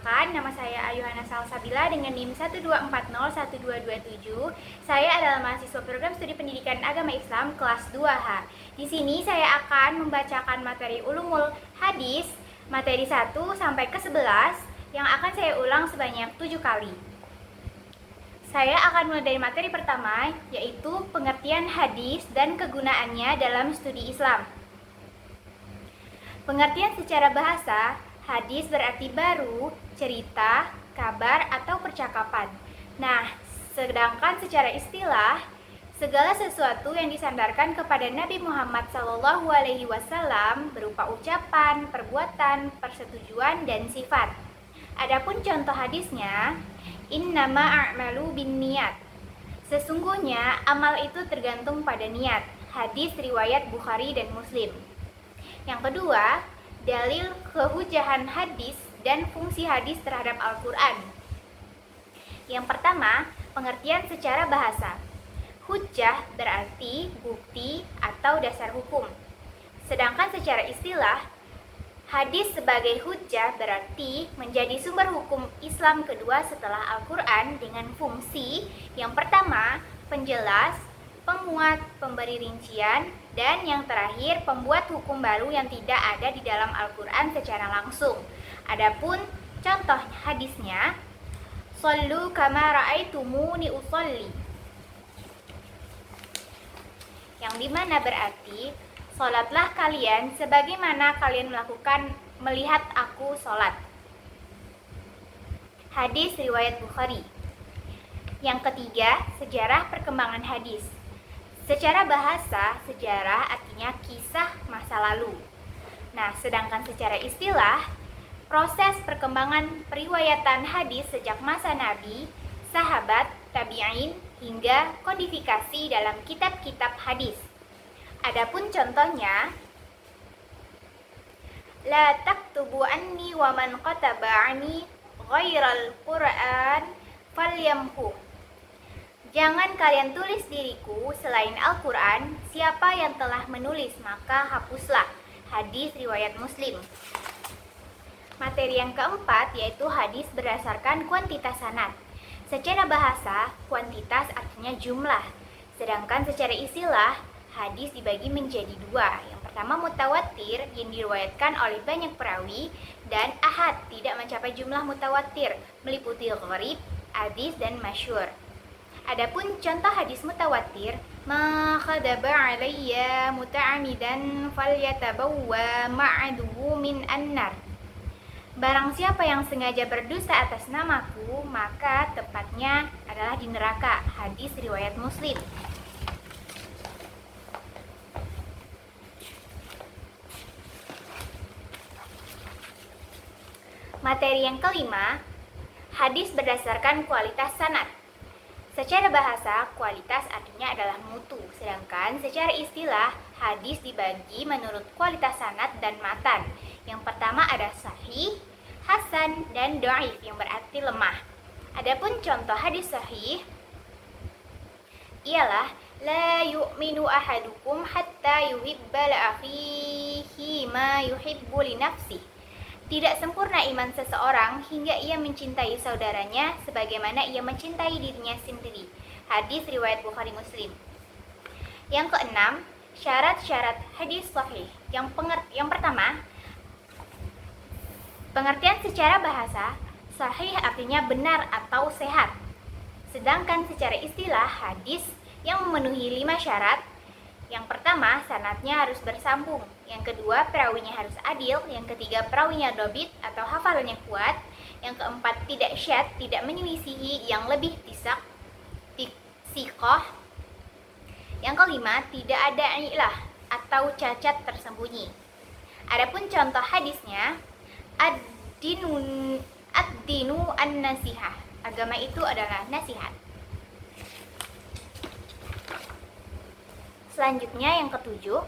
Perkenalkan, nama saya Ayuhana Salsabila dengan NIM 1240127. Saya adalah mahasiswa program studi pendidikan agama Islam kelas 2H. Di sini saya akan membacakan materi Ulumul Hadis, materi 1 sampai ke 11 yang akan saya ulang sebanyak 7 kali. Saya akan mulai dari materi pertama, yaitu pengertian hadis dan kegunaannya dalam studi Islam. Pengertian secara bahasa, hadis berarti baru, cerita, kabar, atau percakapan. Nah, sedangkan secara istilah, segala sesuatu yang disandarkan kepada Nabi Muhammad SAW berupa ucapan, perbuatan, persetujuan, dan sifat. Adapun contoh hadisnya, innama a'malu binniyat. Sesungguhnya amal itu tergantung pada niat. Hadis riwayat Bukhari dan Muslim. Yang kedua, dalil kehujahan hadis dan fungsi hadis terhadap Al-Quran. Yang pertama, pengertian secara bahasa. Hujjah berarti bukti atau dasar hukum. Sedangkan secara istilah, hadis sebagai hujjah berarti menjadi sumber hukum Islam kedua setelah Al-Quran dengan fungsi yang pertama, penjelas, penguat, pemberi rincian, dan yang terakhir, pembuat hukum baru yang tidak ada di dalam Al-Quran secara langsung. Adapun contoh hadisnya, Shallu kama ra'aitumuni usolli, yang dimana berarti, sholatlah kalian sebagaimana kalian melihat aku sholat. Hadis riwayat Bukhari. Yang ketiga, sejarah perkembangan hadis. Secara bahasa, sejarah artinya kisah masa lalu. Nah, sedangkan secara istilah, proses perkembangan periwayatan hadis sejak masa Nabi, sahabat, tabi'in, hingga kodifikasi dalam kitab-kitab hadis. Adapun contohnya, la taktubu anni wa man qataba anni ghairal Qur'an falyamhu. Jangan kalian tulis diriku selain Al-Quran, siapa yang telah menulis maka hapuslah. Hadis riwayat Muslim. Materi yang keempat yaitu hadis berdasarkan kuantitas sanad. Secara bahasa, kuantitas artinya jumlah. Sedangkan secara istilah, hadis dibagi menjadi dua. Yang pertama mutawatir yang diriwayatkan oleh banyak perawi, dan ahad tidak mencapai jumlah mutawatir, meliputi gharib, hadis, dan masyhur. Adapun contoh hadis mutawatir, ma khadaba alayya muta'amidan falyatabawwa ma'aduhu min annar. Barang siapa yang sengaja berdusta atas namaku, maka tepatnya adalah di neraka. Hadis riwayat Muslim. Materi yang kelima, hadis berdasarkan kualitas sanad. Secara bahasa, kualitas artinya adalah mutu, sedangkan secara istilah, hadis dibagi menurut kualitas sanad dan matan. Yang pertama ada sahih, hasan, dan dhaif yang berarti lemah. Adapun contoh hadis sahih ialah la yu'minu ahadukum hatta yuhibba li akhihi ma yuhibbu li nafsihi. Tidak sempurna iman seseorang hingga ia mencintai saudaranya sebagaimana ia mencintai dirinya sendiri. Hadis riwayat Bukhari Muslim. Yang keenam, syarat-syarat hadis sahih. Yang pertama, pengertian secara bahasa, sahih artinya benar atau sehat. Sedangkan secara istilah, hadis yang memenuhi 5 syarat. Yang pertama, sanadnya harus bersambung. Yang kedua, perawinya harus adil. Yang ketiga, perawinya dobit atau hafalannya kuat. Yang keempat, tidak syad, tidak menyelisihi yang lebih sikoh. Yang kelima, tidak ada ilah atau cacat tersembunyi. Adapun contoh hadisnya, ad-dinu an-nasihah. Agama itu adalah nasihat. Selanjutnya yang ketujuh,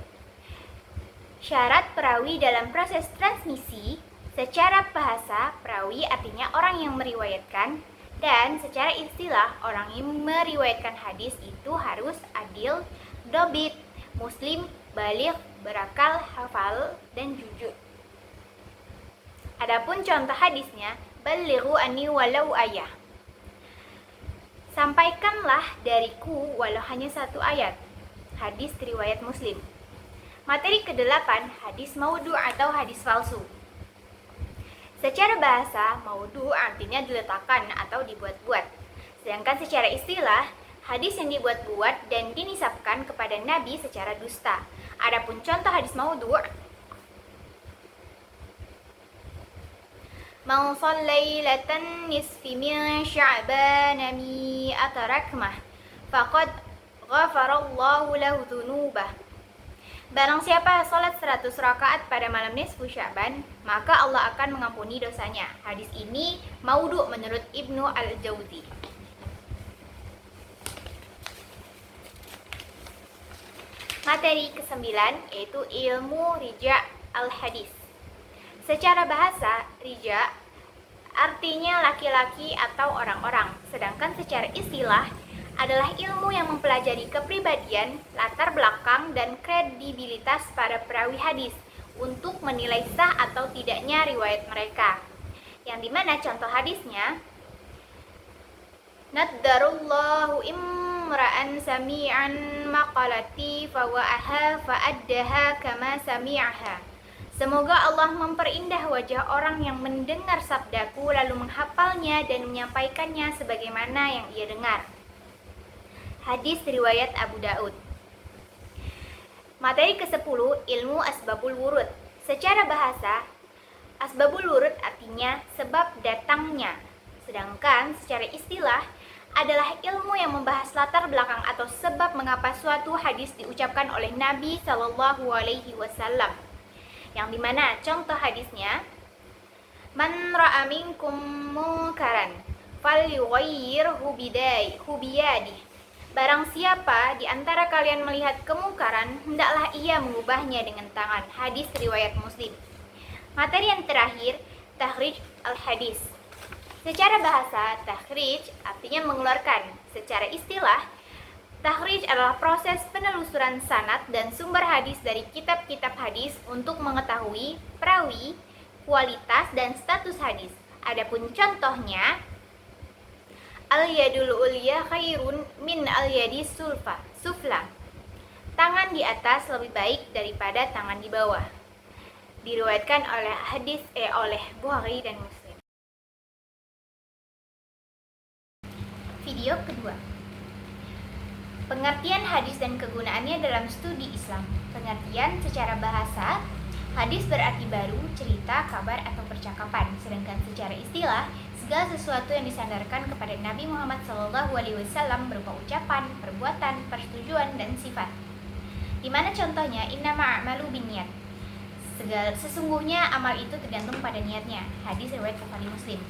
syarat perawi dalam proses transmisi. Secara bahasa, perawi artinya orang yang meriwayatkan, dan secara istilah, orang yang meriwayatkan hadis itu harus adil, dobit, muslim, baligh, berakal, hafal, dan jujur. Adapun contoh hadisnya, Ballighu anni walau ayah. Sampaikanlah dariku walau hanya satu ayat. Hadis riwayat Muslim. Materi ke-8, hadis maudhu atau hadis palsu. Secara bahasa, maudhu artinya diletakkan atau dibuat-buat. Sedangkan secara istilah, hadis yang dibuat-buat dan dinisabkan kepada Nabi secara dusta. Adapun contoh hadis maudhu, Man shallailatan nisfi min sya'ban mi'ata rakmah faqad ghafarallahu lahu dzunubah. Barang siapa salat 100 rakaat pada malam nisfu Sya'ban, maka Allah akan mengampuni dosanya. Hadis ini maudhu menurut Ibnu Al-Jauzi. Materi ke-9 yaitu ilmu rija' al-hadis. Secara bahasa, rija artinya laki-laki atau orang-orang, sedangkan secara istilah adalah ilmu yang mempelajari kepribadian, latar belakang, dan kredibilitas para perawi hadis untuk menilai sah atau tidaknya riwayat mereka. Yang dimana contoh hadisnya, Naddarullahu imra'an sami'an maqalati fawa'aha fa'addaha kama sami'aha. Semoga Allah memperindah wajah orang yang mendengar sabdaku lalu menghafalnya dan menyampaikannya sebagaimana yang ia dengar. Hadis riwayat Abu Daud. Materi ke-10, ilmu asbabul wurud. Secara bahasa, asbabul wurud artinya sebab datangnya. Sedangkan secara istilah adalah ilmu yang membahas latar belakang atau sebab mengapa suatu hadis diucapkan oleh Nabi Shallallahu Alaihi Wasallam. Yang dimana contoh hadisnya, Man ra'a minkum munkaran falyughayyirhu biyadihi. Barang siapa di antara kalian melihat kemungkaran, hendaklah ia mengubahnya dengan tangan. Hadis riwayat Muslim. Materi yang terakhir, takhrij al-hadis. Secara bahasa, takhrij artinya mengeluarkan. Secara istilah, takhrij adalah proses penelusuran sanad dan sumber hadis dari kitab-kitab hadis untuk mengetahui perawi, kualitas, dan status hadis. Adapun contohnya, al-yadul ulya khairun min al-yadi sufla. Tangan di atas lebih baik daripada tangan di bawah. Diriwayatkan oleh Bukhari dan Muslim. Video kedua. Pengertian hadis dan kegunaannya dalam studi Islam. Pengertian secara bahasa, hadis berarti baru, cerita, kabar, atau percakapan. Sedangkan secara istilah, segala sesuatu yang disandarkan kepada Nabi Muhammad SAW berupa ucapan, perbuatan, persetujuan, dan sifat. Di mana contohnya, innama a'malu binniyat. Sesungguhnya amal itu tergantung pada niatnya. Hadis riwayat Bukhari Muslim.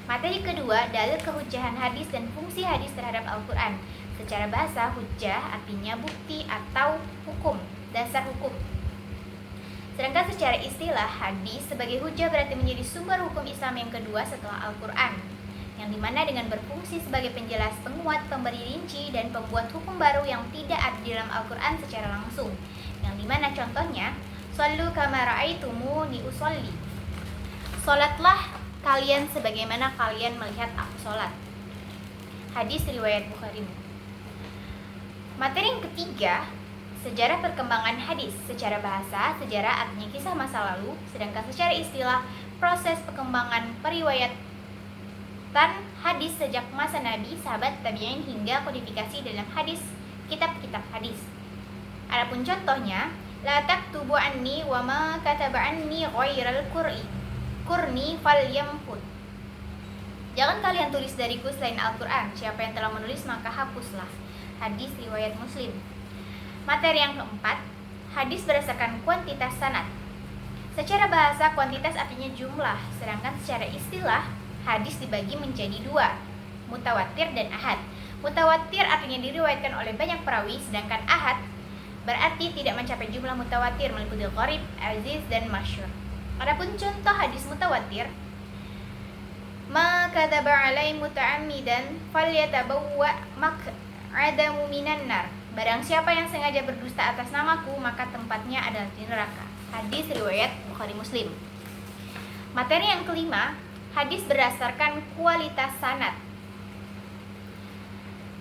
Materi kedua, dalil kehujjahan hadis dan fungsi hadis terhadap Al-Quran. Secara bahasa, hujjah artinya bukti atau hukum, dasar hukum. Sedangkan secara istilah, hadis sebagai hujjah berarti menjadi sumber hukum Islam yang kedua setelah Al-Quran, yang dimana dengan berfungsi sebagai penjelas, penguat, pemberi rinci, dan pembuat hukum baru yang tidak ada di dalam Al-Quran secara langsung. Yang dimana contohnya, Shallu kama ra'aitumuni usolli. Salatlah kalian sebagaimana kalian melihat aku sholat. Hadis riwayat Bukhari. Materi yang ketiga, sejarah perkembangan hadis. Secara bahasa, sejarah artinya kisah masa lalu, sedangkan secara istilah, proses perkembangan periwayatan hadis sejak masa Nabi, sahabat, tabi'in, hingga kodifikasi dalam hadis, kitab-kitab hadis. Adapun contohnya, la taktubu anni wa ma kataba anni ghairal kurni falyamhud. Jangan kalian tulis dariku selain Al-Quran. Siapa yang telah menulis maka hapuslah. Hadis riwayat Muslim. Materi yang keempat, hadis berdasarkan kuantitas sanad. Secara bahasa, kuantitas artinya jumlah, sedangkan secara istilah, hadis dibagi menjadi dua, mutawatir dan ahad. Mutawatir artinya diriwayatkan oleh banyak perawi, sedangkan ahad berarti tidak mencapai jumlah mutawatir, meliputi gharib, aziz, dan masyhur. Adapun contoh hadis mutawatir, ma kadzaba alai muta'ammidan falyatabawwa maq'adahu minan nar. Barang siapa yang sengaja berdusta atas namaku, maka tempatnya adalah di neraka. Hadis riwayat Bukhari Muslim. Materi yang kelima, hadis berdasarkan kualitas sanad.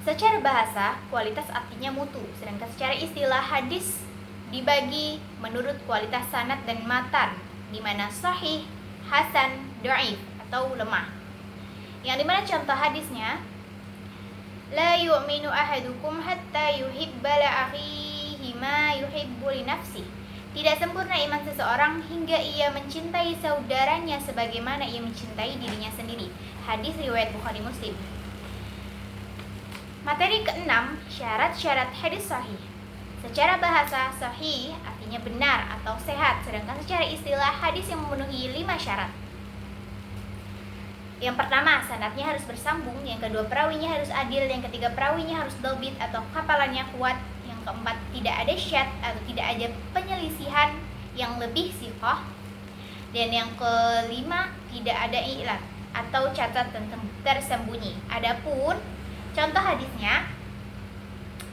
Secara bahasa, kualitas artinya mutu, sedangkan secara istilah hadis dibagi menurut kualitas sanad dan matan, di mana sahih, hasan, dhaif atau lemah. Yang dimana contoh hadisnya, la yu'minu ahadukum hatta yuhibba li akhihi ma yuhibbu li nafsihi. Tidak sempurna iman seseorang hingga ia mencintai saudaranya sebagaimana ia mencintai dirinya sendiri. Hadis riwayat Bukhari Muslim. Materi keenam, syarat-syarat hadis sahih. Secara bahasa, sahih artinya benar atau sehat, sedangkan secara istilah hadis yang memenuhi 5 syarat. Yang pertama, sanadnya harus bersambung. Yang kedua, perawinya harus adil. Yang ketiga, perawinya harus dhabit atau hafalannya kuat. Yang keempat, tidak ada syadz atau tidak ada penyelisihan yang lebih siqah. Dan yang kelima, tidak ada i'lal atau catatan tersembunyi. Adapun contoh hadisnya,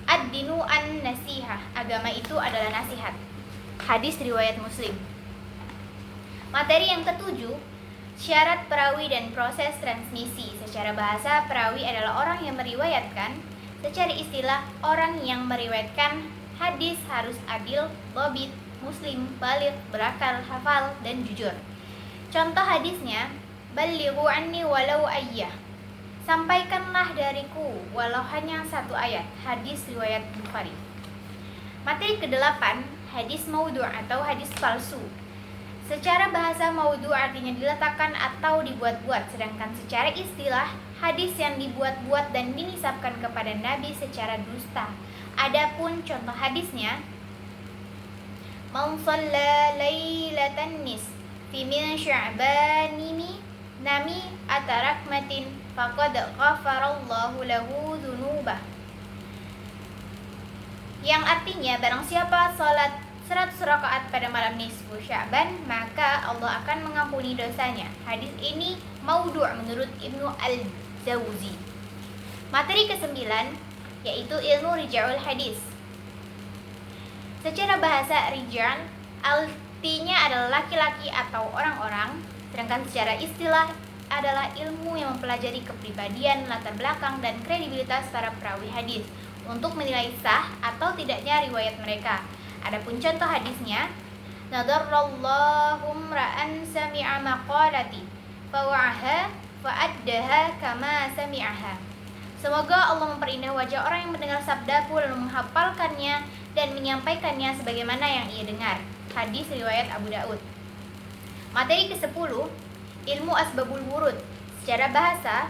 ad-dinu an-nasihah, agama itu adalah nasihat. Hadis riwayat Muslim. Materi yang ketujuh, syarat perawi dan proses transmisi. Secara bahasa, perawi adalah orang yang meriwayatkan. Secara istilah, orang yang meriwayatkan hadis harus adil, dhabit, muslim, baligh, berakal, hafal, dan jujur. Contoh hadisnya, ballighu anni walau ayyah, sampaikanlah dariku walau hanya 1 ayat. Hadis riwayat Bukhari. Materi ke-8, hadis maudhu' atau hadis palsu. Secara bahasa, maudhu' artinya diletakkan atau dibuat-buat, sedangkan secara istilah, hadis yang dibuat-buat dan dinisabkan kepada Nabi secara dusta. Adapun contoh hadisnya, man shalla lailatan nis fi min sya'banimi nami atarakmatin faqad ghafarallahu lahu dzunubah. Yang artinya, barang siapa salat 100 rakaat pada malam nisfu Sya'ban, maka Allah akan mengampuni dosanya. Hadis ini maudhu' menurut Ibnu Al-Jauzi. Materi ke-9 yaitu ilmu rija'ul hadis. Secara bahasa, rijal artinya adalah laki-laki atau orang-orang, sedangkan secara istilah adalah ilmu yang mempelajari kepribadian, latar belakang, dan kredibilitas para perawi hadis untuk menilai sah atau tidaknya riwayat mereka. Adapun contoh hadisnya, nadarrallahu ra'an sami'a maqalati fawa'aha fa'addaha kama sami'aha. Semoga Allah memperindah wajah orang yang mendengar sabdaku lalu menghafalkannya dan menyampaikannya sebagaimana yang ia dengar. Hadis riwayat Abu Daud. Materi ke-10, ilmu asbabul wurud. Secara bahasa,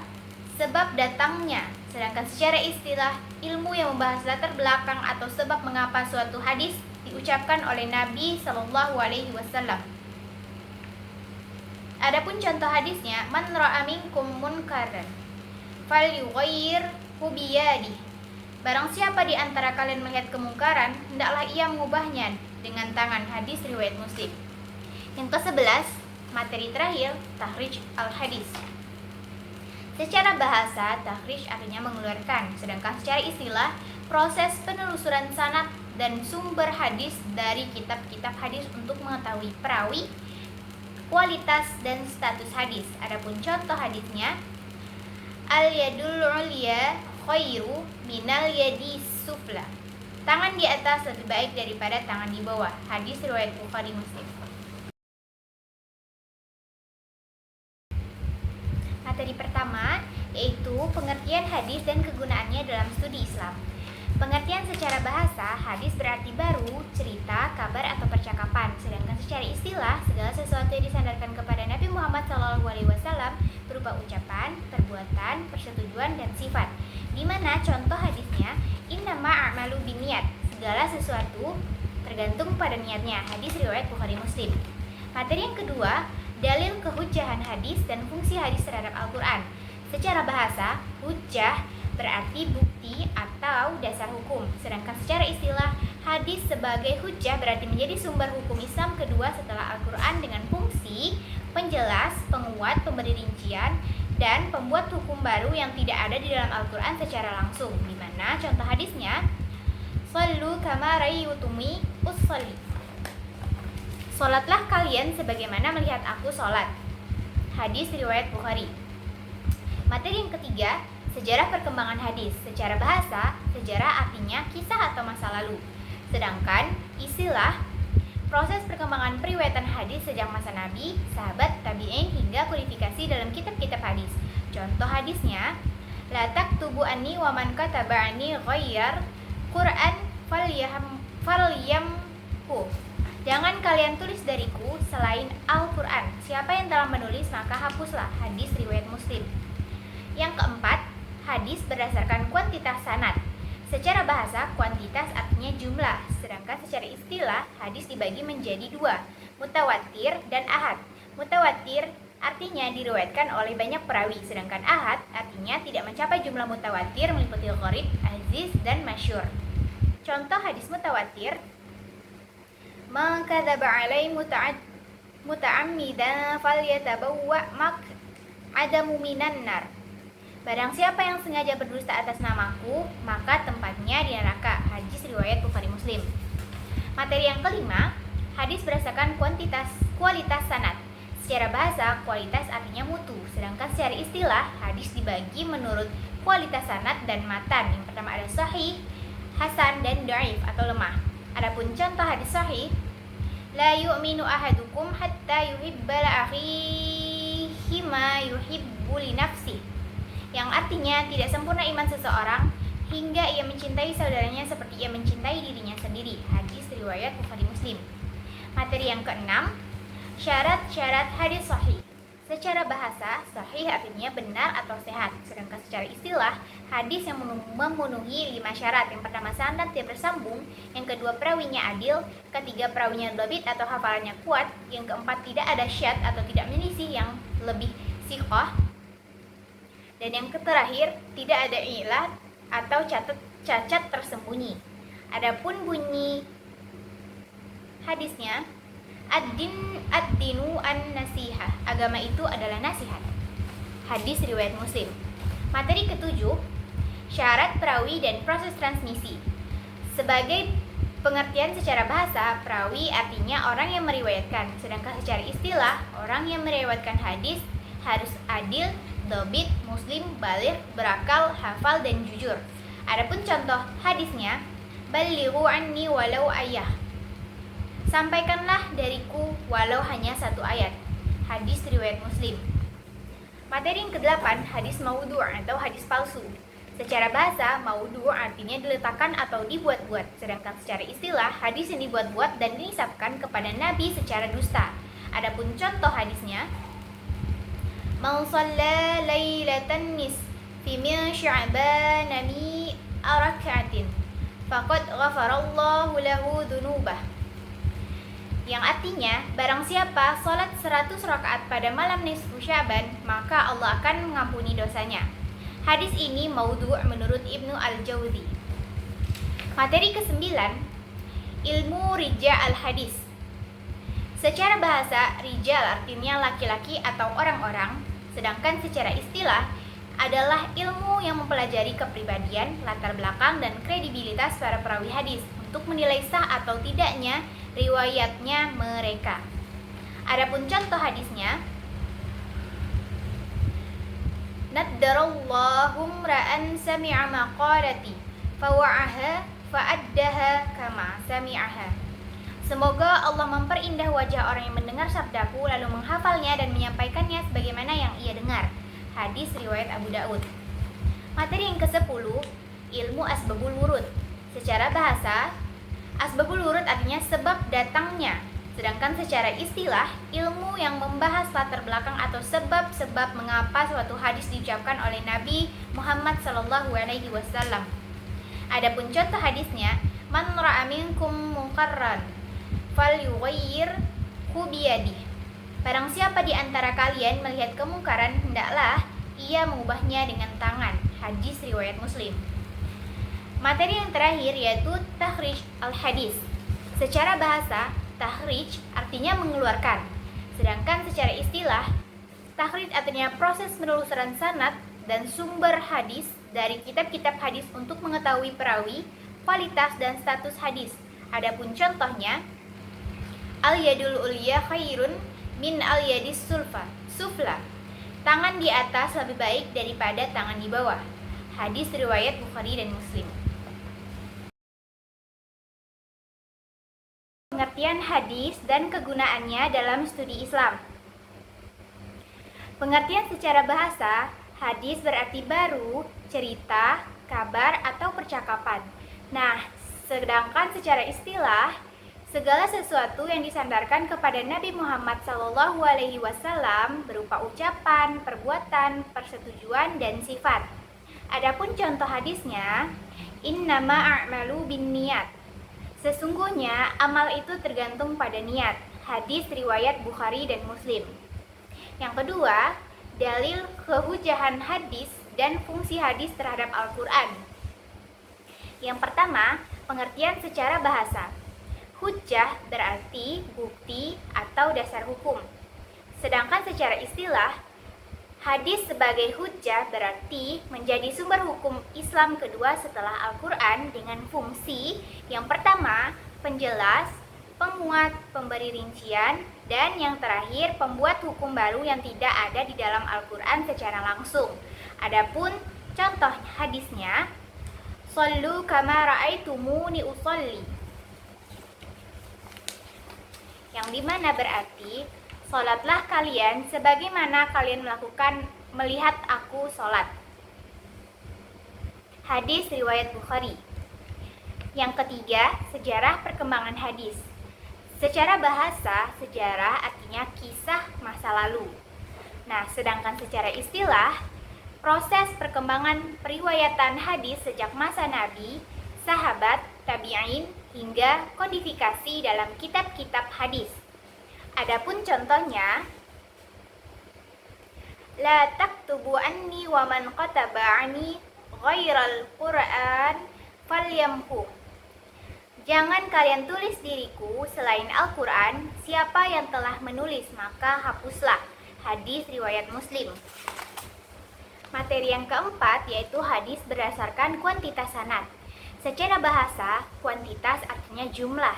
sebab datangnya, sedangkan secara istilah, ilmu yang membahas latar belakang atau sebab mengapa suatu hadis diucapkan oleh Nabi Shallallahu Alaihi Wasallam. Adapun contoh hadisnya, man ra'a minkum munkaran falyughayyirhu biyadihi. Barang siapa di antara kalian melihat kemungkaran, hendaklah ia mengubahnya dengan tangan. Hadis riwayat Muslim. Yang ke-11, materi terakhir, takhrij al-hadis. Secara bahasa, takhrij artinya mengeluarkan, sedangkan secara istilah, proses penelusuran sanad dan sumber hadis dari kitab-kitab hadis untuk mengetahui perawi, kualitas, dan status hadis. Adapun contoh hadisnya, al-yadul ulya khairu minal yadi sufla. Tangan di atas lebih baik daripada tangan di bawah. Hadis riwayat Bukhari Muslim. Materi pertama yaitu pengertian hadis dan kegunaannya dalam studi Islam. Pengertian secara bahasa, hadis berarti baru, cerita, kabar, atau percakapan. Sedangkan secara istilah, segala sesuatu yang disandarkan kepada Nabi Muhammad SAW berupa ucapan, perbuatan, persetujuan, dan sifat. Di mana contoh hadisnya, innama a'malu binniyat, segala sesuatu tergantung pada niatnya. Hadis riwayat Bukhari Muslim. Materi yang kedua, dalil kehujjahan hadis dan fungsi hadis terhadap Al-Quran. Secara bahasa, hujjah berarti bukti atau dasar hukum. Sedangkan secara istilah, hadis sebagai hujjah berarti menjadi sumber hukum Islam kedua setelah Al-Quran dengan fungsi penjelas, penguat, pemberi rincian, dan pembuat hukum baru yang tidak ada di dalam Al-Quran secara langsung. Di mana contoh hadisnya, Shallu kama ra'aytumuni usolli. Salatlah kalian sebagaimana melihat aku salat. hadis riwayat Bukhari. Materi yang ketiga, sejarah perkembangan hadis. Secara bahasa, sejarah artinya kisah atau masa lalu. Sedangkan istilah proses perkembangan periwayatan hadis sejak masa Nabi, sahabat, tabi'in hingga kodifikasi dalam kitab-kitab hadis. Contoh hadisnya, la taktubu anni wa man kataba anni ghayyar Qur'an falyamhu. Jangan kalian tulis dariku selain Al-Qur'an. Siapa yang telah menulis maka hapuslah. Hadis riwayat Muslim. Yang keempat, hadis berdasarkan kuantitas sanad. Secara bahasa, kuantitas artinya jumlah, sedangkan secara istilah, hadis dibagi menjadi dua, mutawatir dan ahad. Mutawatir artinya diriwayatkan oleh banyak perawi, sedangkan ahad artinya tidak mencapai jumlah mutawatir meliputi gharib, aziz, dan masyhur. Contoh hadis mutawatir, man kadzaba alai muta'ammidan falyatabawwa maq'adahu minan nar. Barang siapa yang sengaja berdusta atas namaku, maka tempatnya di neraka. Hadis riwayat Bukhari Muslim. Materi yang kelima, hadis berdasarkan kualitas sanad. Secara bahasa, kualitas artinya mutu, sedangkan secara istilah, hadis dibagi menurut kualitas sanad dan matan. Yang pertama ada sahih, hasan, dan dhaif atau lemah. Adapun contoh hadis sahih, la yu'minu ahadukum hatta yuhibba li akhihi ma yuhibbu li nafsihi, yang artinya tidak sempurna iman seseorang hingga ia mencintai saudaranya seperti ia mencintai dirinya sendiri. Hadis riwayat Bukhari Muslim. Materi yang keenam, syarat-syarat hadis sahih. Secara bahasa, sahih artinya benar atau sehat, sedangkan secara istilah, hadis yang memenuhi 5 syarat. Yang pertama, sanad tidak bersambung, yang kedua, perawinya adil, ketiga, perawinya dhabit atau hafalannya kuat, yang keempat, tidak ada syadz atau tidak menyelisih yang lebih siqah, dan yang terakhir, tidak ada ilah atau cacat tersembunyi. Adapun bunyi hadisnya, ad-dinu an-nasihah. Agama itu adalah nasihat. Hadis riwayat Muslim. Materi ketujuh, syarat perawi dan proses transmisi. Sebagai pengertian secara bahasa, perawi artinya orang yang meriwayatkan, sedangkan secara istilah, orang yang meriwayatkan hadis harus adil, dhabit, muslim, baligh, berakal, hafal, dan jujur. Adapun contoh hadisnya, balighu anni walau ayah. Sampaikanlah dariku walau hanya 1 ayat. Hadis riwayat Muslim. Materi yang ke-8, hadis maudhu' atau hadis palsu. Secara bahasa, maudhu' artinya diletakkan atau dibuat-buat, sedangkan secara istilah, hadis yang dibuat-buat dan dinisabkan kepada Nabi secara dusta. Adapun contoh hadisnya, man shalla lailatan nisfi min sya'ban mi'a rak'atin faqad ghafarallahu lahu dzunubah. Yang artinya, barang siapa salat 100 rakaat pada malam nisfu Sya'ban, maka Allah akan mengampuni dosanya. Hadis ini maudhu' menurut Ibnu Al-Jauzi. Materi ke-9, ilmu rijal al-hadis. Secara bahasa, rijal artinya laki-laki atau orang-orang, sedangkan secara istilah adalah ilmu yang mempelajari kepribadian, latar belakang, dan kredibilitas para perawi hadis untuk menilai sah atau tidaknya riwayatnya mereka. Adapun contoh hadisnya, naddarallahu ra'an sami'a maqalati fawa'aha fa'addaha kama sami'aha. Semoga Allah memperindah wajah orang yang mendengar sabdaku lalu menghafalnya dan menyampaikannya sebagaimana yang ia dengar. Hadis riwayat Abu Daud. Materi yang ke-10, ilmu asbabul wurud. Secara bahasa, asbabul wurud artinya sebab datangnya, sedangkan secara istilah, ilmu yang membahas latar belakang atau sebab-sebab mengapa suatu hadis diucapkan oleh Nabi Muhammad SAW. Adapun contoh hadisnya, man ra'a minkum munkarran falyughayyirhu biyadihi. Barang siapa di antara kalian melihat kemungkaran, hendaklah ia mengubahnya dengan tangan. Hadis riwayat Muslim. Materi yang terakhir yaitu takhrij al-hadis. Secara bahasa, takhrij artinya mengeluarkan. Sedangkan secara istilah, takhrij artinya proses penelusuran sanad dan sumber hadis dari kitab-kitab hadis untuk mengetahui perawi, kualitas, dan status hadis. Adapun contohnya, al-yadul ulya khairun min al-yadis sufla. Tangan di atas lebih baik daripada tangan di bawah. Hadis riwayat Bukhari dan Muslim. Pengertian hadis dan kegunaannya dalam studi Islam. Pengertian secara bahasa, hadis berarti baru, cerita, kabar, atau percakapan. Nah, sedangkan secara istilah, segala sesuatu yang disandarkan kepada Nabi Muhammad SAW berupa ucapan, perbuatan, persetujuan, dan sifat. Adapun contoh hadisnya, innama a'malu binniyat. Sesungguhnya amal itu tergantung pada niat. Hadis riwayat Bukhari dan Muslim. Yang kedua, dalil kehujahan hadis dan fungsi hadis terhadap Al-Quran. Yang pertama, pengertian secara bahasa. Hujjah berarti bukti atau dasar hukum. Sedangkan secara istilah, hadis sebagai hujjah berarti menjadi sumber hukum Islam kedua setelah Al-Quran dengan fungsi yang pertama, penjelas, penguat, pemberi rincian, dan yang terakhir, pembuat hukum baru yang tidak ada di dalam Al-Quran secara langsung. Adapun contoh hadisnya, Sallu kama ra'aitumuni usolli, yang dimana berarti sholatlah kalian sebagaimana kalian melihat aku sholat. Hadis riwayat Bukhari. Yang ketiga, sejarah perkembangan hadis. Secara bahasa, sejarah artinya kisah masa lalu. Nah, sedangkan secara istilah, proses perkembangan periwayatan hadis sejak masa Nabi, sahabat, tabi'in, hingga kodifikasi dalam kitab-kitab hadis. Adapun contohnya, la taktubu anni wa man qataba anni ghairal Qur'an falyamhu. Jangan kalian tulis diriku selain Al-Quran, siapa yang telah menulis maka hapuslah. Hadis riwayat Muslim. Materi yang keempat yaitu hadis berdasarkan kuantitas sanad. Secara bahasa, kuantitas artinya jumlah.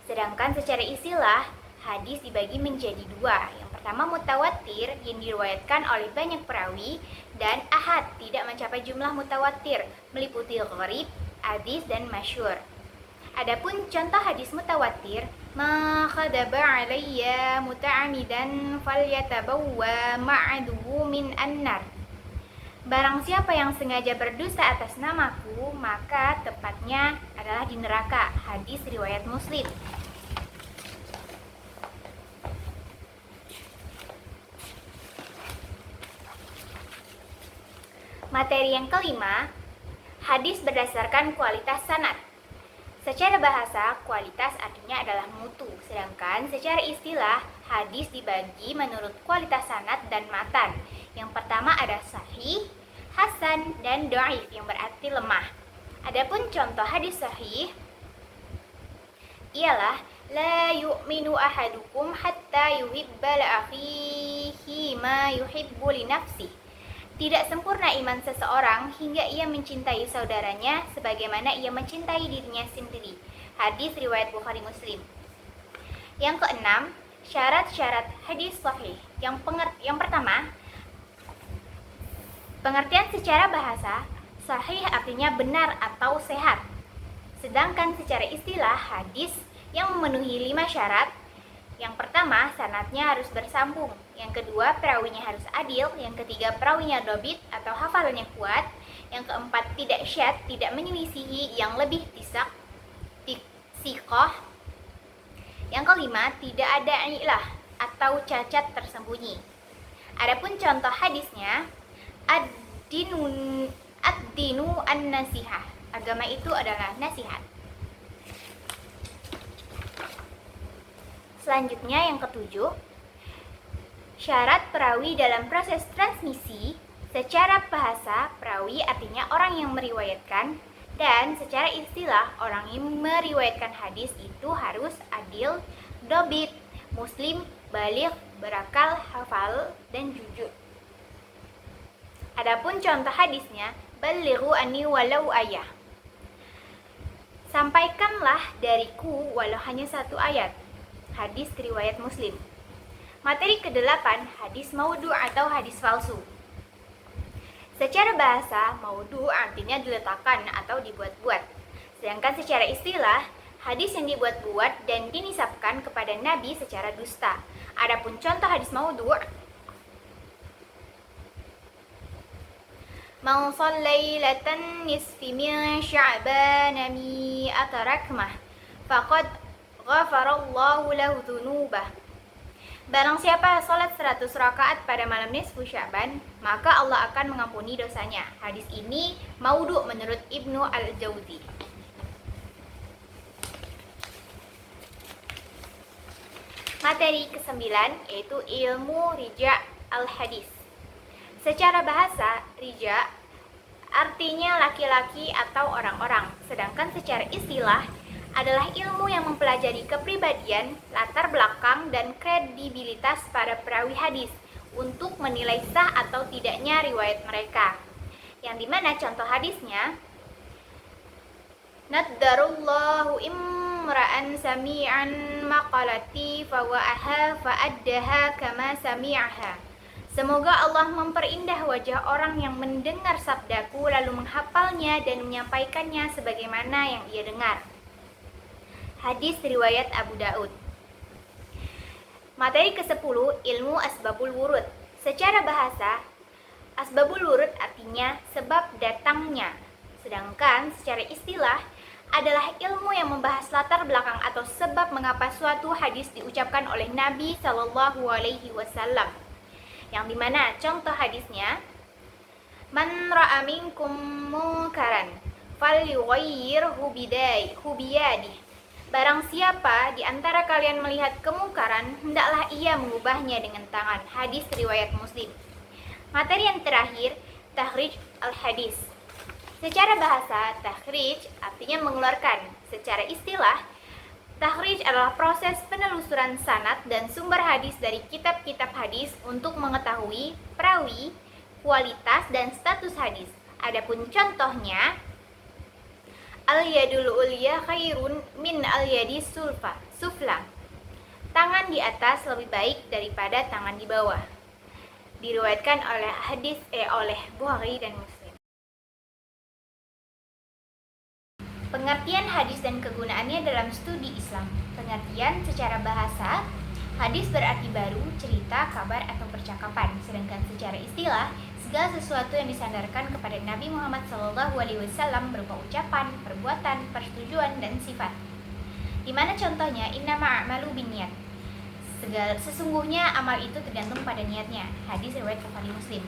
Sedangkan secara istilah, hadis dibagi menjadi dua. Yang pertama mutawatir yang diriwayatkan oleh banyak perawi, dan ahad tidak mencapai jumlah mutawatir, meliputi gharib, hadis, dan masyhur. Adapun contoh hadis mutawatir, ma khadaba alayya muta'amidan falyatabawwa ma'aduhu min annar. Barang siapa yang sengaja berdusta atas namaku, maka tepatnya adalah di neraka. Hadis riwayat Muslim. Materi yang kelima, hadis berdasarkan kualitas sanad. Secara bahasa, kualitas artinya adalah mutu, sedangkan secara istilah, hadis dibagi menurut kualitas sanad dan matan. Yang pertama ada sahih, hasan, dan dhaif yang berarti lemah. Adapun contoh hadis sahih ialah la yu'minu ahadukum hatta yuhibba li akhihi ma yuhibbu li nafsihi. Tidak sempurna iman seseorang hingga ia mencintai saudaranya sebagaimana ia mencintai dirinya sendiri. Hadis riwayat Bukhari Muslim. Yang keenam, syarat-syarat hadis sahih. Yang pertama, pengertian secara bahasa, sahih artinya benar atau sehat. Sedangkan secara istilah, hadis yang memenuhi 5 syarat. Yang pertama, sanadnya harus bersambung. Yang kedua, perawinya harus adil. Yang ketiga, perawinya dobit atau hafalannya kuat. Yang keempat, tidak syad, tidak menyelisihi yang lebih sikoh. Yang kelima, tidak ada ilah atau cacat tersembunyi. Adapun contoh hadisnya, ad-dinu an-nasihah. Agama itu adalah nasihat. Selanjutnya yang ketujuh, syarat perawi dalam proses transmisi. Secara bahasa, perawi artinya orang yang meriwayatkan, dan secara istilah, orang yang meriwayatkan hadis itu harus adil, dobit, muslim, baligh, berakal, hafal, dan jujur. Adapun contoh hadisnya, balighu anni walau ayah. Sampaikanlah dariku walau hanya 1 ayat. Hadis riwayat Muslim. Materi ke-8, hadis maudhu' atau hadis palsu. Secara bahasa, maudhu' artinya diletakkan atau dibuat-buat. Sedangkan secara istilah, hadis yang dibuat-buat dan dinisabkan kepada Nabi secara dusta. Adapun contoh hadis maudhu', Man shallailatan nisfi min sya'ban mi'ata rakmah faqad ghafarallahu lahu dzunubah. Barang siapa sholat 100 rakaat pada malam nisfu Sya'ban, maka Allah akan mengampuni dosanya. Hadis ini maudhu' menurut Ibnu Al-Jauzi. Materi ke-9 yaitu ilmu rija' al-hadis. Secara bahasa, rija' artinya laki-laki atau orang-orang, sedangkan secara istilah adalah ilmu yang mempelajari kepribadian, latar belakang, dan kredibilitas para perawi hadis untuk menilai sah atau tidaknya riwayat mereka. Yang dimana contoh hadisnya, Naddarullahu imra'an sami'an maqalati fawa'aha fa'addaha kama sami'aha. Semoga Allah memperindah wajah orang yang mendengar sabdaku lalu menghafalnya dan menyampaikannya sebagaimana yang ia dengar. Hadis riwayat Abu Daud. Materi ke-10, ilmu asbabul wurud. Secara bahasa, asbabul wurud artinya sebab datangnya. Sedangkan secara istilah adalah ilmu yang membahas latar belakang atau sebab mengapa suatu hadis diucapkan oleh Nabi Shallallahu Alaihi Wasallam. Yang dimana contoh hadisnya, Man ra'a minkum munkaran falyughayyirhu biyadihi. Barang siapa di antara kalian melihat kemungkaran, hendaklah ia mengubahnya dengan tangan. Hadis riwayat Muslim. Materi yang terakhir, takhrij al-hadis. Secara bahasa, takhrij artinya mengeluarkan. Secara istilah, takhrij adalah proses penelusuran sanad dan sumber hadis dari kitab-kitab hadis untuk mengetahui perawi, kualitas, dan status hadis. Adapun contohnya, Al-yadul ulya khairun min al-yadi sufla. Tangan di atas lebih baik daripada tangan di bawah. Diriwayatkan oleh Bukhari dan Muslim. Pengertian hadis dan kegunaannya dalam studi Islam. Pengertian secara bahasa, hadis berarti baru, cerita, kabar, atau percakapan. Sedangkan secara istilah, segala sesuatu yang disandarkan kepada Nabi Muhammad SAW berupa ucapan, perbuatan, persetujuan, dan sifat. Di mana contohnya, innama a'malu binniyat. Sesungguhnya amal itu tergantung pada niatnya. Hadis riwayat Bukhari Muslim.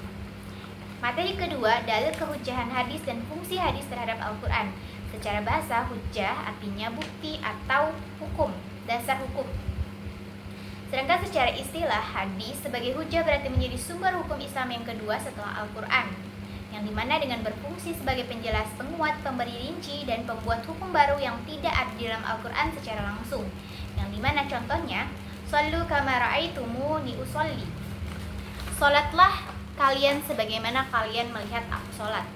Materi kedua, dalil kehujjahan hadis dan fungsi hadis terhadap Al-Quran. Secara bahasa, hujjah artinya bukti atau hukum, dasar hukum. Sedangkan secara istilah, hadis sebagai hujjah berarti menjadi sumber hukum Islam yang kedua setelah Al-Quran, yang dimana dengan berfungsi sebagai penjelas, penguat, pemberi rinci, dan pembuat hukum baru yang tidak ada di dalam Al-Quran secara langsung. Yang dimana contohnya, Shallu kama ra'aitumuni usolli. Salatlah kalian sebagaimana kalian melihat aku salat.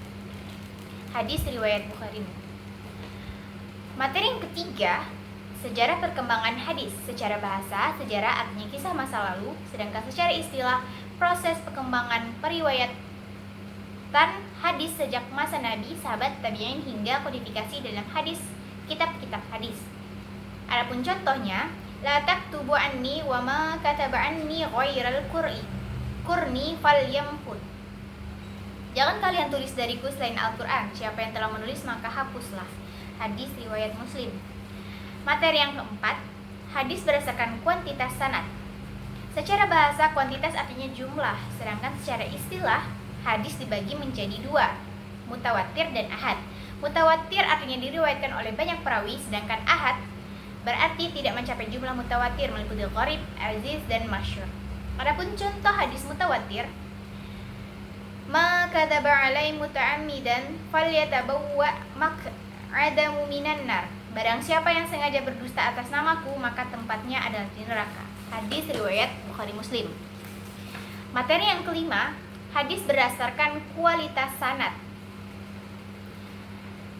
Hadis riwayat Bukhari. Materi yang ketiga, sejarah perkembangan hadis. Secara bahasa, sejarah artinya kisah masa lalu, sedangkan secara istilah, proses perkembangan periwayatan hadis sejak masa Nabi, sahabat, tabi'in, hingga kodifikasi dalam hadis, kitab-kitab hadis. Adapun contohnya, la taktubu anni wa ma kataba anni ghairal qurni falyamhud. Jangan kalian tulis dariku selain Al-Quran, siapa yang telah menulis maka hapuslah. Hadis riwayat Muslim. Materi yang keempat, hadis berdasarkan kuantitas sanad. Secara bahasa, kuantitas artinya jumlah, sedangkan secara istilah, hadis dibagi menjadi dua, mutawatir dan ahad. Mutawatir artinya diriwayatkan oleh banyak perawi, sedangkan ahad berarti tidak mencapai jumlah mutawatir, meliputi gharib, aziz, dan masyhur. Adapun contoh hadis mutawatir, ma kadzaba alai muta'ammidan falyatabawwa maq'adahu minan nar. Barang siapa yang sengaja berdusta atas namaku, maka tempatnya adalah di neraka. Hadis riwayat Bukhari Muslim. Materi yang kelima, hadis berdasarkan kualitas sanad.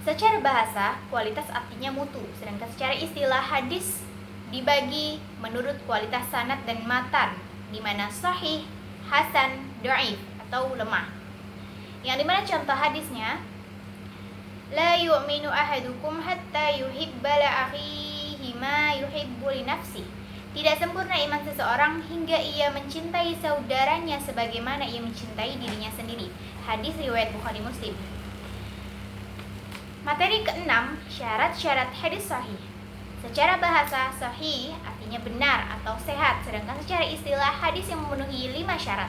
Secara bahasa, kualitas artinya mutu, sedangkan secara istilah hadis dibagi menurut kualitas sanad dan matan. di mana sahih, hasan, dhaif atau lemah. Yang dimana contoh hadisnya, la yu'minu ahadukum hatta yuhibba li akhihi ma yuhibbu li nafsihi. Tidak sempurna iman seseorang hingga ia mencintai saudaranya sebagaimana ia mencintai dirinya sendiri. Hadis riwayat Bukhari Muslim. Materi keenam, syarat-syarat hadis sahih. Secara bahasa, sahih artinya benar atau sehat, sedangkan secara istilah hadis yang memenuhi 5 syarat.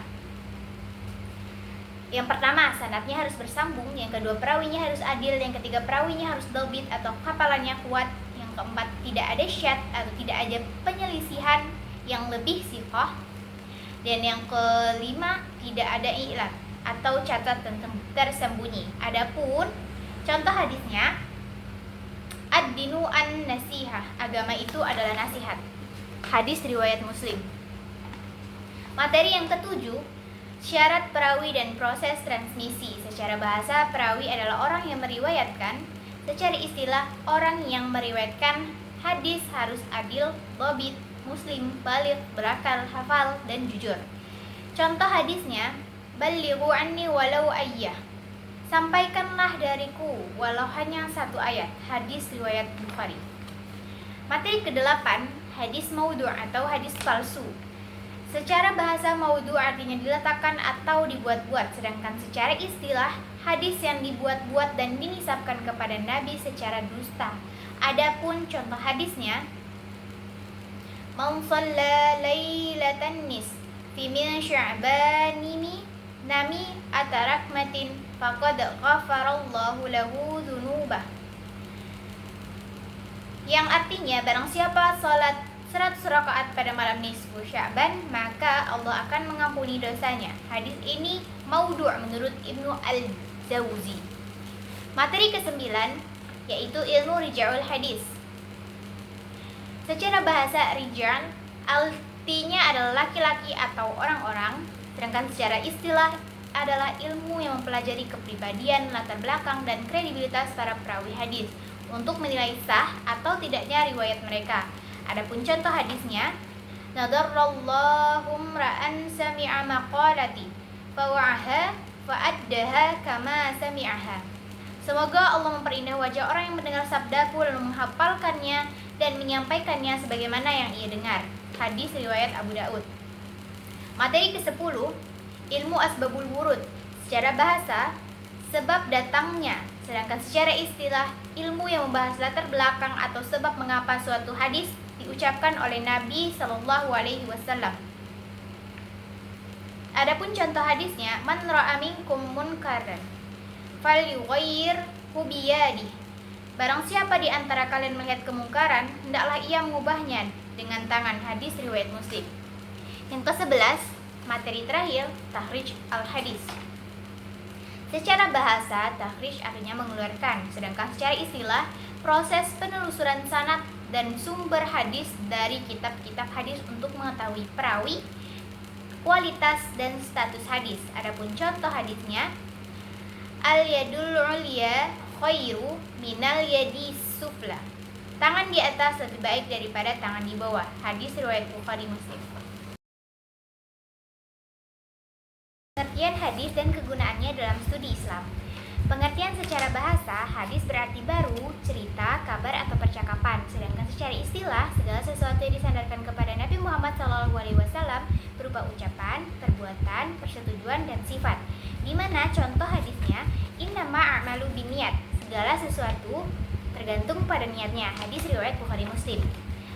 Yang pertama, sanadnya harus bersambung. Yang kedua, perawinya harus adil. Yang ketiga, perawinya harus dhabit atau hafalannya kuat. Yang keempat, tidak ada syadz atau tidak ada penyelisihan yang lebih sihah. Dan yang kelima, tidak ada i'lal atau catatan tersembunyi. Adapun contoh hadisnya, ad-dinu an-nasihah, agama itu adalah nasihat. Hadis riwayat Muslim. Materi yang ketujuh, syarat perawi dan proses transmisi. Secara bahasa, perawi adalah orang yang meriwayatkan. Secara istilah, orang yang meriwayatkan hadis harus adil, dhabit, muslim, baligh, berakal, hafal, dan jujur. Contoh hadisnya, ballighu anni walau ayyah, sampaikanlah dariku walau hanya 1 ayat. Hadis riwayat Bukhari. Materi ke-8, hadis maudhu' atau hadis palsu. Secara bahasa, maudhu' artinya diletakkan atau dibuat-buat, sedangkan secara istilah, hadis yang dibuat-buat dan dinisabkan kepada Nabi secara dusta. Adapun contoh hadisnya, man shalla lailatan nis fi min sya'banimi nami atarakmatin faqad ghafarallahu lahu dzunubah. Yang artinya, barang siapa salat 100 rakaat pada malam nisfu Sya'ban, maka Allah akan mengampuni dosanya. Hadis ini maudhu' menurut Ibnu Al-Jauzi. Materi ke-9 yaitu ilmu rija'ul hadis. Secara bahasa, rijal artinya adalah laki-laki atau orang-orang, sedangkan secara istilah adalah ilmu yang mempelajari kepribadian, latar belakang, dan kredibilitas para perawi hadis untuk menilai sah atau tidaknya riwayat mereka. Adapun contoh hadisnya, nadarrallahu ra'an sami'a maqalati fawa'aha fa'addaha kama sami'aha. Semoga Allah memperindah wajah orang yang mendengar sabdaku lalu menghafalkannya dan menyampaikannya sebagaimana yang ia dengar. Hadis riwayat Abu Daud. Materi ke-10, ilmu asbabul wurud. Secara bahasa, sebab datangnya, sedangkan secara istilah, ilmu yang membahas latar belakang atau sebab mengapa suatu hadis diucapkan oleh Nabi Shallallahu Alaihi Wasallam. Adapun contoh hadisnya, man ra'a minkum munkaran falyughayyirhu biyadihi. Barang siapa di antara kalian melihat kemungkaran, hendaklah ia mengubahnya dengan tangan. Hadis riwayat Muslim. Yang ke-11, materi terakhir, takhrij al-hadis. Secara bahasa, takhrij artinya mengeluarkan, sedangkan secara istilah, proses penelusuran sanad dan sumber hadis dari kitab-kitab hadis untuk mengetahui perawi, kualitas, dan status hadis. Adapun contoh hadisnya, al-yadul ulya khairu minal yadi sufla. Tangan di atas lebih baik daripada tangan di bawah. Hadis riwayat Bukhari Muslim. Pengertian hadis dan kegunaannya dalam studi Islam. Pengertian secara bahasa, hadis berarti baru, cerita, kabar, atau percakapan. Sedangkan secara istilah, segala sesuatu yang disandarkan kepada Nabi Muhammad SAW berupa ucapan, perbuatan, persetujuan, dan sifat. Di mana contoh hadisnya, innama a'malu binniyat, segala sesuatu tergantung pada niatnya. Hadis riwayat Bukhari Muslim.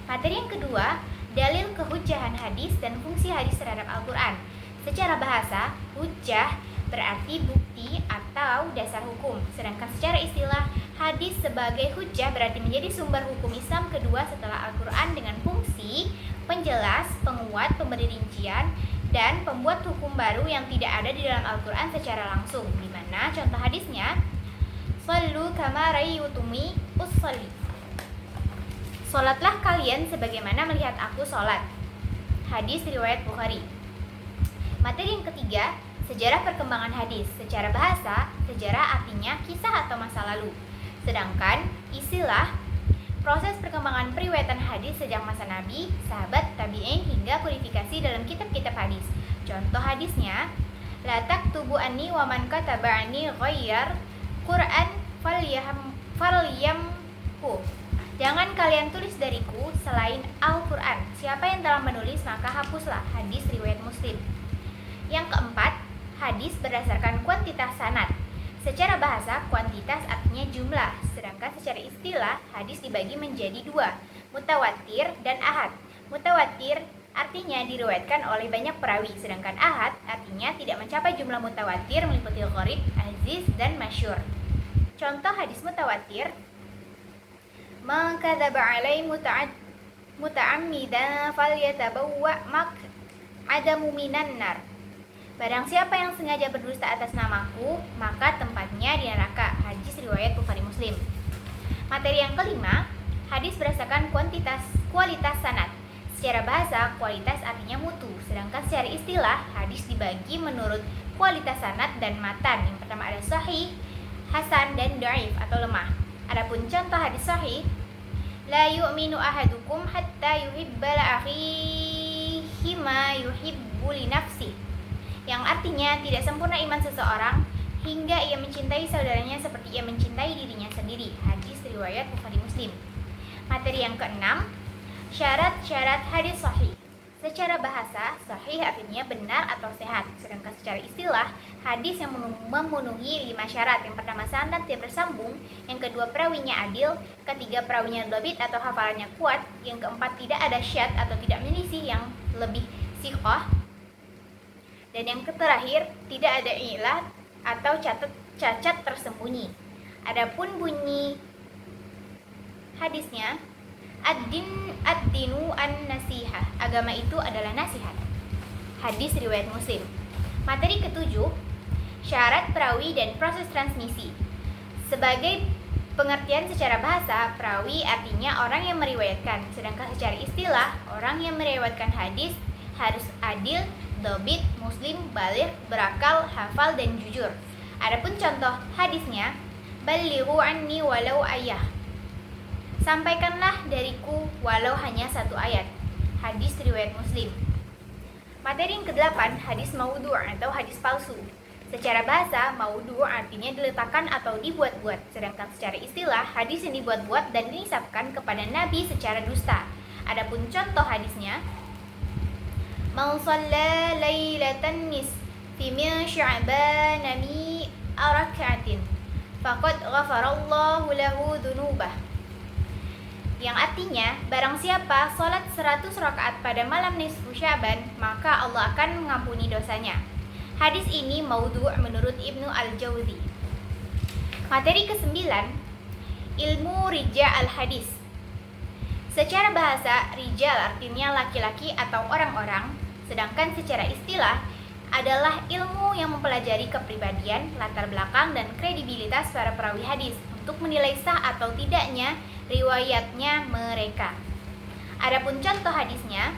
Materi yang kedua, dalil kehujjahan hadis dan fungsi hadis terhadap Al-Quran. Secara bahasa, hujjah berarti bukti atau dasar hukum. Sedangkan secara istilah, hadis sebagai hujjah berarti menjadi sumber hukum Islam kedua setelah Al-Quran dengan fungsi penjelas, penguat, pemberi rincian, dan pembuat hukum baru yang tidak ada di dalam Al-Quran secara langsung. Di mana contoh hadisnya, Sallu kama ra'aytumuni usolli. Salatlah kalian sebagaimana melihat aku salat. Hadis riwayat Bukhari. Materi yang ketiga, sejarah perkembangan hadis. Secara bahasa, sejarah artinya kisah atau masa lalu. Sedangkan istilah, proses perkembangan periwayatan hadis sejak masa Nabi, sahabat, tabi'in hingga kodifikasi dalam kitab-kitab hadis. Contoh hadisnya, la taktubu anni wa man kataba anni ghayyar Qur'an falyamhu. Jangan kalian tulis dariku selain Al-Quran. Siapa yang telah menulis maka hapuslah. Hadis riwayat Muslim. Yang keempat, hadis berdasarkan kuantitas sanad. Secara bahasa, kuantitas artinya jumlah. Sedangkan secara istilah, hadis dibagi menjadi dua, mutawatir dan ahad. Mutawatir artinya diriwayatkan oleh banyak perawi. Sedangkan ahad artinya tidak mencapai jumlah mutawatir meliputi gharib, aziz, dan masyhur. Contoh hadis mutawatir, man kadzaba alai muta'ammidan falyatabawwa maq'adahu minan nar. Barang siapa yang sengaja berdusta atas namaku, maka tempatnya di neraka. Hadis riwayat Bukhari Muslim. Materi yang kelima, hadis berdasarkan kualitas sanad. Secara bahasa, kualitas artinya mutu, sedangkan secara istilah, hadis dibagi menurut kualitas sanad dan matan. Yang pertama ada sahih, hasan, dan dhaif atau lemah. Adapun contoh hadis sahih, la yu'minu ahadukum hatta yuhibba li akhihi ma yuhibbu li nafsihi, yang artinya tidak sempurna iman seseorang hingga ia mencintai saudaranya seperti ia mencintai dirinya sendiri. Hadis riwayat Bukhari Muslim. Materi yang keenam, syarat-syarat hadis sahih. Secara bahasa, sahih artinya benar atau sehat. Sedangkan secara istilah, hadis yang memenuhi 5 syarat. Yang pertama, sanad tidak bersambung. Yang kedua, perawinya adil. Ketiga, perawinya dhabit atau hafalannya kuat. Yang keempat, tidak ada syadz atau tidak menyelisih yang lebih siqah. Dan yang terakhir, tidak ada ilah atau cacat tersembunyi. Adapun bunyi hadisnya, ad-dinu an-nasihah. Agama itu adalah nasihat. Hadis riwayat Muslim. Materi ketujuh, syarat perawi dan proses transmisi. Sebagai pengertian secara bahasa, perawi artinya orang yang meriwayatkan. Sedangkan secara istilah, orang yang meriwayatkan hadis harus adil, dhabit, muslim, baligh, berakal, hafal, dan jujur. Adapun contoh hadisnya, balighu anni walau ayah. Sampaikanlah dariku walau hanya 1 ayat. Hadis riwayat Muslim. Materi yang ke-8, hadis maudhu' atau hadis palsu. Secara bahasa, maudhu' artinya diletakkan atau dibuat-buat. Sedangkan secara istilah, hadis yang dibuat-buat dan dinisabkan kepada Nabi secara dusta. Adapun contoh hadisnya, man shalla lailatan nisfi min sya'ban mi'a rak'atin faqad ghafarallahu lahu dzunubah. Yang artinya, barang siapa sholat 100 rakaat pada malam nisfu Sya'ban, maka Allah akan mengampuni dosanya. Hadis ini maudhu' menurut Ibnu Al-Jauzi. Materi ke-9, ilmu rijal al-hadis. Secara bahasa, rijal artinya laki-laki atau orang-orang, sedangkan secara istilah adalah ilmu yang mempelajari kepribadian, latar belakang, dan kredibilitas para perawi hadis untuk menilai sah atau tidaknya riwayatnya mereka. Adapun contoh hadisnya,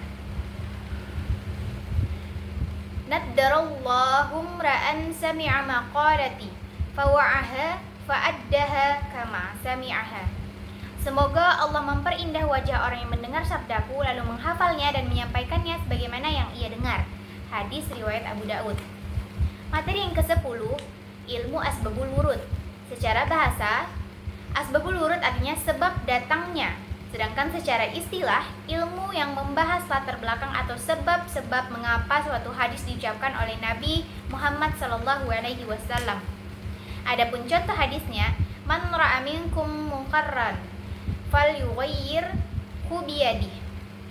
naddarallahu ra'an sami'a maqalati fawa'aha fa'addaha kama sami'aha. Semoga Allah memperindah wajah orang yang mendengar sabdaku lalu menghafalnya dan menyampaikannya sebagaimana yang ia dengar. Hadis riwayat Abu Daud. Materi yang ke-10, ilmu asbabul wurud. Secara bahasa, asbabul wurud artinya sebab datangnya. Sedangkan secara istilah, ilmu yang membahas latar belakang atau sebab-sebab mengapa suatu hadis diucapkan oleh Nabi Muhammad SAW. Adapun contoh hadisnya, man ra'a minkum munkarran falyughayyirhu biyadihi.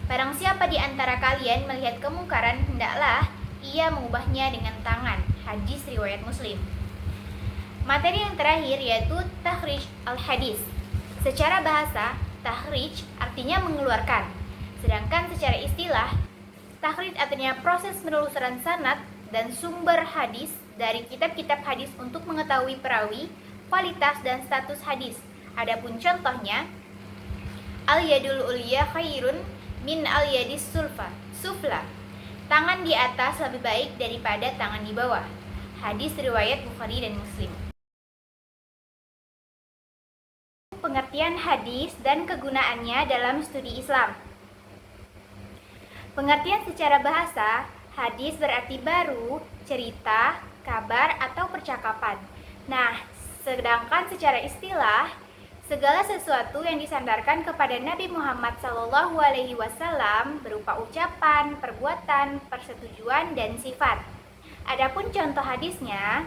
Barang siapa di antara kalian melihat kemungkaran, hendaklah ia mengubahnya dengan tangan. Hadis riwayat Muslim. Materi yang terakhir yaitu takhrij al-hadis. Secara bahasa, takhrij artinya mengeluarkan. Sedangkan secara istilah, takhrij artinya proses penelusuran sanad dan sumber hadis dari kitab-kitab hadis untuk mengetahui perawi, kualitas, dan status hadis. Adapun contohnya, al-yadul ulya khairun min al-yadis sufla. Tangan di atas lebih baik daripada tangan di bawah. Hadis riwayat Bukhari dan Muslim. Pengertian hadis dan kegunaannya dalam studi Islam. Pengertian secara bahasa, hadis berarti baru, cerita, kabar, atau percakapan. Nah, sedangkan secara istilah, segala sesuatu yang disandarkan kepada Nabi Muhammad SAW berupa ucapan, perbuatan, persetujuan, dan sifat. Adapun contoh hadisnya,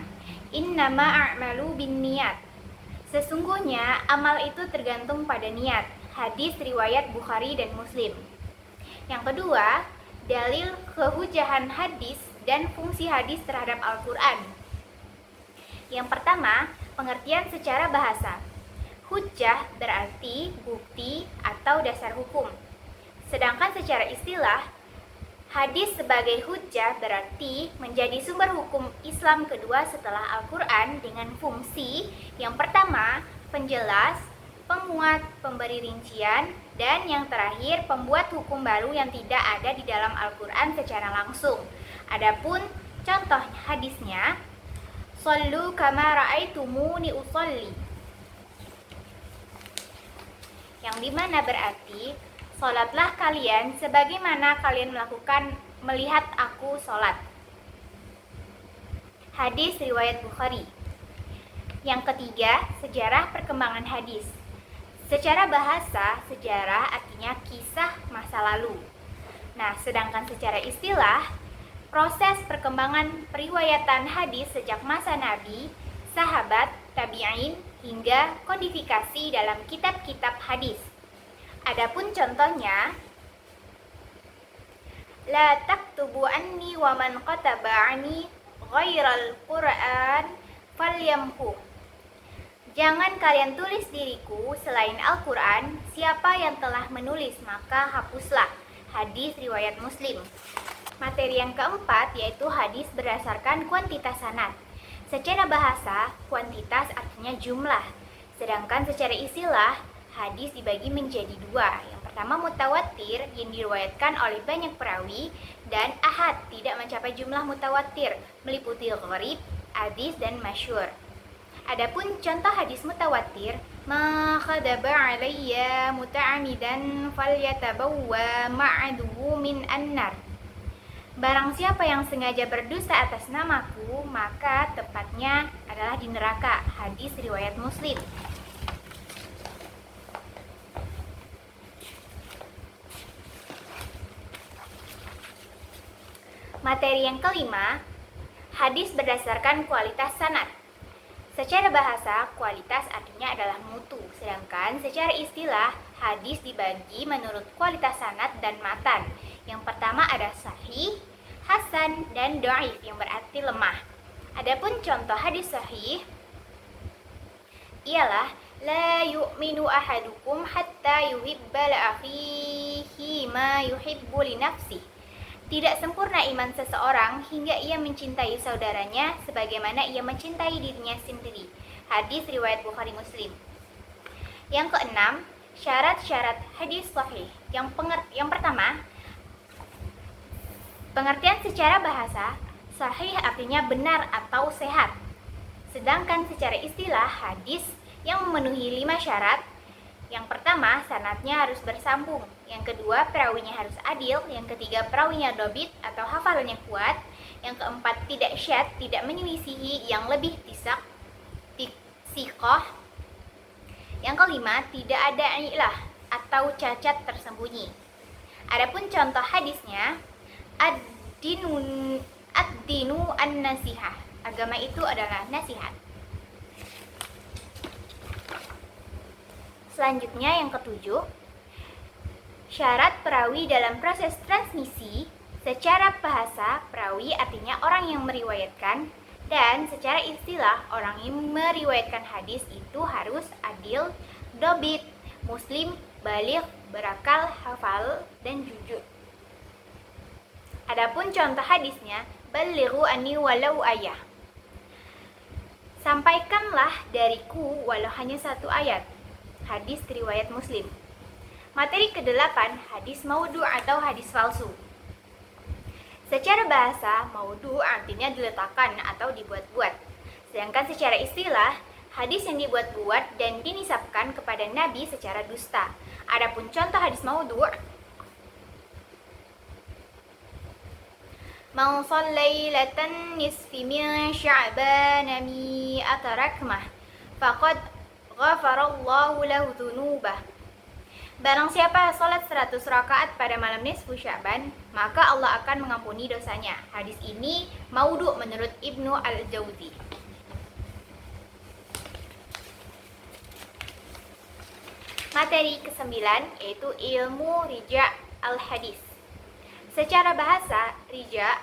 innama a'malu binniyat. Sesungguhnya amal itu tergantung pada niat. Hadis riwayat Bukhari dan Muslim. Yang kedua, dalil kehujahan hadis dan fungsi hadis terhadap Al-Quran. Yang pertama, pengertian secara bahasa. Hujjah berarti bukti atau dasar hukum. Sedangkan secara istilah, hadis sebagai hujjah berarti menjadi sumber hukum Islam kedua setelah Al-Quran dengan fungsi yang pertama, penjelas, penguat, pemberi rincian, dan yang terakhir, pembuat hukum baru yang tidak ada di dalam Al-Quran secara langsung. Adapun contoh hadisnya, Shallu kama ra'aitumuni usolli, yang dimana berarti sholatlah kalian sebagaimana kalian melihat aku sholat. Hadis riwayat Bukhari. Yang ketiga, sejarah perkembangan hadis. Secara bahasa, sejarah artinya kisah masa lalu. Nah, sedangkan secara istilah, proses perkembangan periwayatan hadis sejak masa Nabi, sahabat, tabi'in, hingga kodifikasi dalam kitab-kitab hadis. Adapun contohnya, la taktubu anni wa man qataba anni ghairal Qur'an falyamhu. Jangan kalian tulis diriku selain Al-Quran, siapa yang telah menulis maka hapuslah. Hadis riwayat Muslim. Materi yang keempat yaitu hadis berdasarkan kuantitas sanad. Secara bahasa, kuantitas artinya jumlah. Sedangkan secara istilah, hadis dibagi menjadi dua. Yang pertama mutawatir yang diriwayatkan oleh banyak perawi, dan ahad tidak mencapai jumlah mutawatir, meliputi gharib, hadis, dan masyhur. Adapun contoh hadis mutawatir, ma khadaba alayya muta'amidan falyatabawwa ma'aduhu min annar. Barang siapa yang sengaja berdusta atas namaku, maka tepatnya adalah di neraka. Hadis riwayat Muslim. Materi yang kelima, hadis berdasarkan kualitas sanad. Secara bahasa, kualitas artinya adalah mutu, sedangkan secara istilah, hadis dibagi menurut kualitas sanad dan matan. Yang pertama ada sahih, hasan, dan dhaif yang berarti lemah. Adapun contoh hadis sahih ialah la yu'minu ahadukum hatta yuhibba li akhihi ma yuhibbu li nafsihi. Tidak sempurna iman seseorang hingga ia mencintai saudaranya sebagaimana ia mencintai dirinya sendiri. Hadis riwayat Bukhari Muslim. Yang keenam, syarat-syarat hadis sahih. Yang pertama, pengertian secara bahasa, sahih artinya benar atau sehat. Sedangkan secara istilah, hadis yang memenuhi 5 syarat. Yang pertama, sanadnya harus bersambung. Yang kedua, perawinya harus adil. Yang ketiga, perawinya dobit atau hafalannya kuat. Yang keempat, tidak syad, tidak menyelisihi yang lebih sikoh. Yang kelima, tidak ada ilah atau cacat tersembunyi. Adapun contoh hadisnya, ad-dinu an-nasihah. Agama itu adalah nasihat. Selanjutnya yang ketujuh, syarat perawi dalam proses transmisi. Secara bahasa, perawi artinya orang yang meriwayatkan, dan secara istilah, orang yang meriwayatkan hadis itu harus adil, dobit, muslim, baligh, berakal, hafal, dan jujur. Adapun contoh hadisnya, balighu anni walau ayah. Sampaikanlah dariku walau hanya 1 ayat. Hadis riwayat Muslim. Materi ke-8, hadis maudhu atau hadis palsu. Secara bahasa, maudhu artinya diletakkan atau dibuat-buat. Sedangkan secara istilah, hadis yang dibuat-buat dan dinisabkan kepada Nabi secara dusta. Adapun contoh hadis maudhu', man shallailatan nisfi min sya'ban mi'ata rakmah faqad ghafarallahu lahu dzunubah. Barang siapa salat 100 rakaat pada malam nisfu Sya'ban, maka Allah akan mengampuni dosanya. Hadis ini maudhu' menurut Ibnu Al-Jauzi. Materi ke-9 yaitu ilmu rija' al-hadis. Secara bahasa, rija'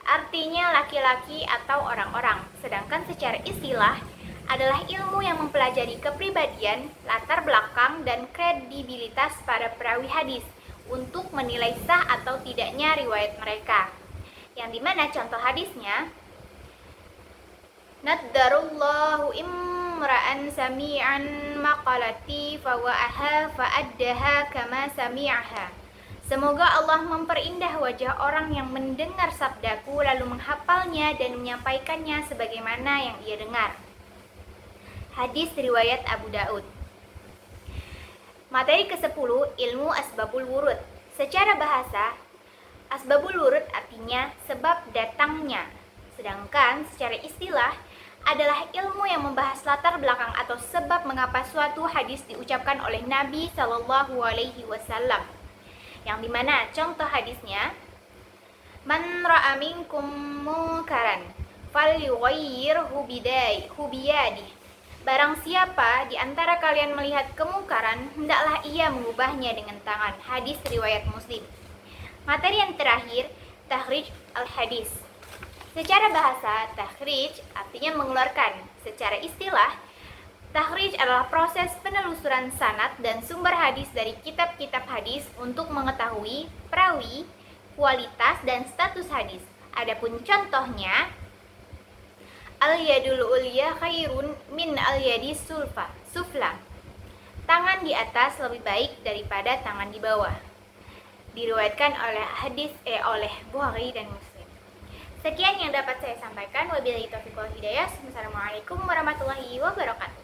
artinya laki-laki atau orang-orang, sedangkan secara istilah adalah ilmu yang mempelajari kepribadian, latar belakang, dan kredibilitas para perawi hadis untuk menilai sah atau tidaknya riwayat mereka. Yang dimana contoh hadisnya, naddarullahu imra'an sami'an maqalati fawa'aha fa'addaha kama sami'aha. Semoga Allah memperindah wajah orang yang mendengar sabdaku lalu menghafalnya dan menyampaikannya sebagaimana yang ia dengar. Hadis riwayat Abu Daud. Materi ke-10, ilmu asbabul wurud. Secara bahasa, asbabul wurud artinya sebab datangnya. Sedangkan secara istilah adalah ilmu yang membahas latar belakang atau sebab mengapa suatu hadis diucapkan oleh Nabi Shallallahu Alaihi Wasallam. Yang dimana contoh hadisnya, man ra'a minkum munkaran falyughayyirhu biyadihi. Barang siapa di antara kalian melihat kemungkaran, hendaklah ia mengubahnya dengan tangan. Hadis riwayat Muslim. Materi yang terakhir, takhrij al-hadis. Secara bahasa, takhrij artinya mengeluarkan. Secara istilah, takhrij adalah proses penelusuran sanad dan sumber hadis dari kitab-kitab hadis untuk mengetahui perawi, kualitas, dan status hadis. Adapun contohnya, al-yadul ulya khairun min al-yadi sufla. Tangan di atas lebih baik daripada tangan di bawah. Diriwayatkan oleh Bukhari dan Muslim. Sekian yang dapat saya sampaikan. Wabillahi taufiq wal hidayah. Wassalamualaikum warahmatullahi wabarakatuh.